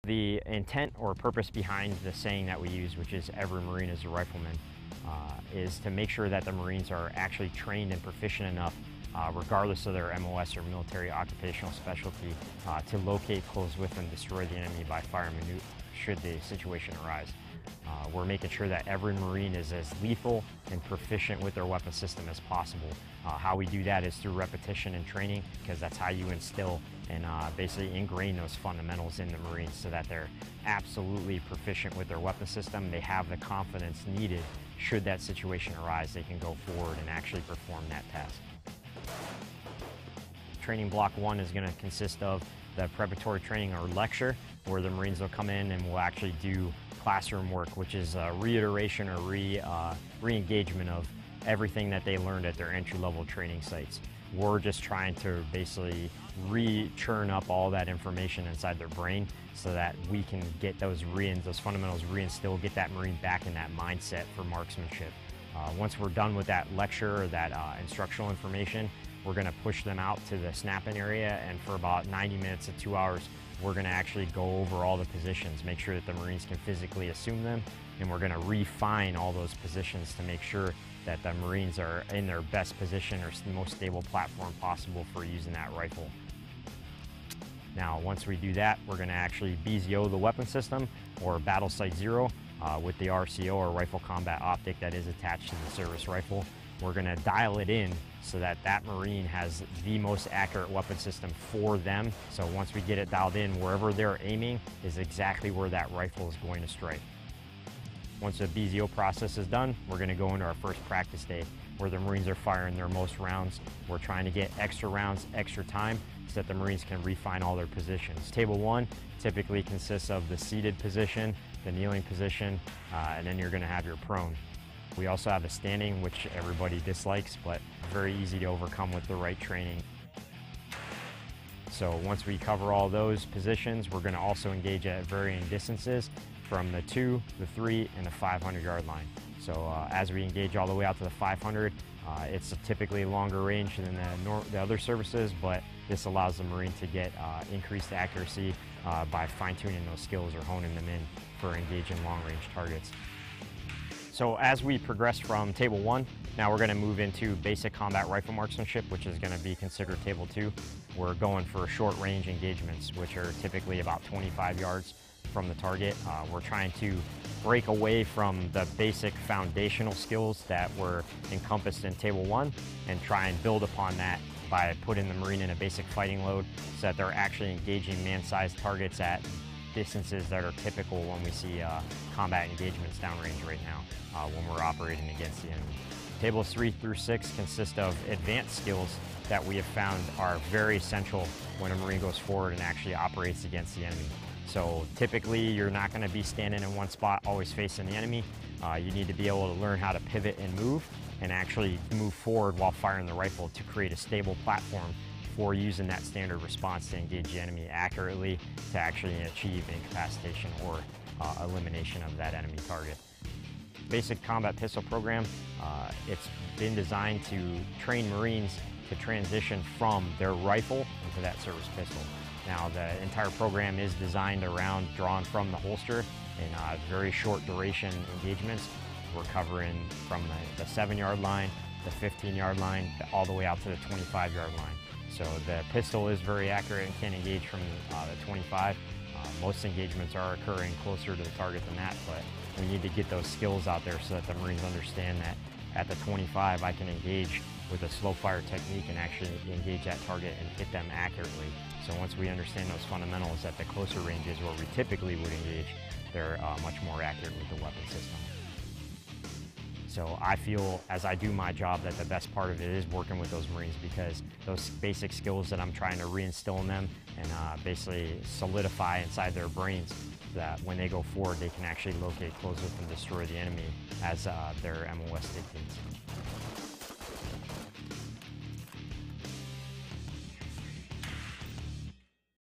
The intent or purpose behind the saying that we use, which is every Marine is a rifleman, is to make sure that the Marines are actually trained and proficient enough, regardless of their MOS or military occupational specialty, to locate, close with, and destroy the enemy by fire and maneuver should the situation arise. We're making sure that every Marine is as lethal and proficient with their weapon system as possible. How we do that is through repetition and training, because that's how you instill and basically ingrain those fundamentals in the Marines so that they're absolutely proficient with their weapon system. They have the confidence needed should that situation arise. They can go forward and actually perform that task. Training block 1 is going to consist of the preparatory training or lecture, where the Marines will come in and will actually do classroom work, which is a reiteration or re-engagement of everything that they learned at their entry-level training sites. We're just trying to basically re-churn up all that information inside their brain so that we can get those fundamentals reinstilled, get that Marine back in that mindset for marksmanship. Once we're done with that lecture or that instructional information, we're going to push them out to the snap-in area, and for about 90 minutes to 2 hours, we're going to actually go over all the positions, make sure that the Marines can physically assume them, and we're going to refine all those positions to make sure that the Marines are in their best position or the most stable platform possible for using that rifle. Now, once we do that, we're going to actually BZO the weapon system, or Battle Sight Zero, with the RCO, or Rifle Combat Optic, that is attached to the service rifle. We're going to dial it in so that that Marine has the most accurate weapon system for them. So once we get it dialed in, wherever they're aiming is exactly where that rifle is going to strike. Once the BZO process is done, we're going to go into our first practice day, where the Marines are firing their most rounds. We're trying to get extra rounds, extra time, so that the Marines can refine all their positions. Table 1 typically consists of the seated position, the kneeling position, and then you're going to have your prone. We also have a standing, which everybody dislikes, but very easy to overcome with the right training. So once we cover all those positions, we're going to also engage at varying distances from the 2, the 3, and the 500-yard line. So as we engage all the way out to the 500, it's typically a longer range than the other services, but this allows the Marine to get increased accuracy by fine-tuning those skills or honing them in for engaging long-range targets. So as we progress from Table 1, now we're going to move into basic combat rifle marksmanship, which is going to be considered Table 2. We're going for short range engagements, which are typically about 25 yards from the target. We're trying to break away from the basic foundational skills that were encompassed in Table 1 and try and build upon that by putting the Marine in a basic fighting load so that they're actually engaging man-sized targets at distances that are typical when we see combat engagements downrange right now when we're operating against the enemy. Tables 3 through 6 consist of advanced skills that we have found are very essential when a Marine goes forward and actually operates against the enemy. So typically you're not going to be standing in one spot always facing the enemy. You need to be able to learn how to pivot and move, and actually move forward while firing the rifle to create a stable platform for using that standard response to engage the enemy accurately to actually achieve incapacitation or elimination of that enemy target. Basic Combat Pistol Program, it's been designed to train Marines to transition from their rifle into that service pistol. Now, the entire program is designed around drawn from the holster in very short duration engagements. We're covering from the 7-yard line, the 15-yard line, all the way out to the 25-yard line. So the pistol is very accurate and can engage from the 25. Most engagements are occurring closer to the target than that, but we need to get those skills out there so that the Marines understand that at the 25 I can engage with a slow fire technique and actually engage that target and hit them accurately. So once we understand those fundamentals at the closer ranges where we typically would engage, they're much more accurate with the weapon system. So I feel, as I do my job, that the best part of it is working with those Marines, because those basic skills that I'm trying to reinstill in them and basically solidify inside their brains, that when they go forward they can actually locate, close with, and destroy the enemy as their MOS dictates.